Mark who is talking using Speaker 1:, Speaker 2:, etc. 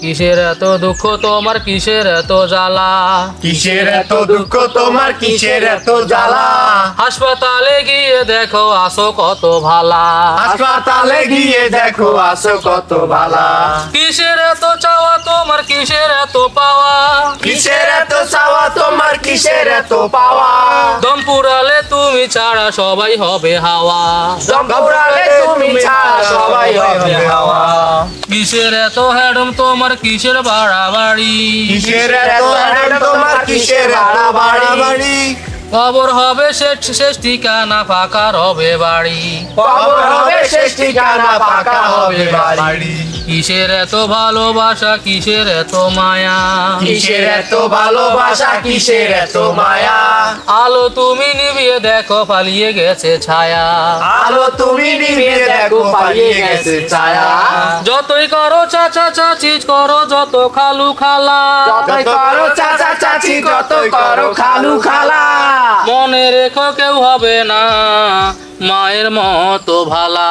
Speaker 1: কিসের এত দুঃখ তোমার, কিসের এত জ্বালা?
Speaker 2: কিসের এত দুঃখ তোমার, কিসের এত জ্বালা?
Speaker 1: হাসপাতালে গিয়ে দেখো আসো কত ভালা।
Speaker 2: হাসপাতালে গিয়ে দেখো আসো কত ভালা।
Speaker 1: কিসের এত চাওয়া তোমার, কিসের এত পাওয়া?
Speaker 2: কিসের এত চাওয়া তোমার, কিসের এত পাওয়া?
Speaker 1: দম পুরালে তুমি ছাড়া সবাই হবে হাওয়া।
Speaker 2: জঙ্গলে তুমি ছাড়া সবাই হবে হাওয়া।
Speaker 1: কিসের এত হ্যাডম তোমার, কিসের বাড়াবাড়ি?
Speaker 2: কিসের এত হ্যাডম তোমার, কিসের এত বাড়াবাড়ি?
Speaker 1: কবর হবে শেষ, শেষ ঠিকানা ফাঁকা রবে বাড়ি।
Speaker 2: কবর হবে শেষ ঠিকানা, পাকা হবে বাড়ি।
Speaker 1: কিসের এত ভালোবাসা, কিসের এত মায়া?
Speaker 2: কিসের এত ভালোবাসা, কিসের এত মায়া?
Speaker 1: আলো তুমি নিভিয়ে দেখো পালিয়ে গেছে ছায়া।
Speaker 2: আলো তুমি নিভিয়ে দেখো পালিয়ে গেছে ছায়া।
Speaker 1: যতই করো চাচা চাচি, করো যত খালু খালা,
Speaker 2: যতই করো চাচা চাচি, যতই করো খালু খালা,
Speaker 1: মনে রেখো কেউ হবে না মায়ের মতো ভালা।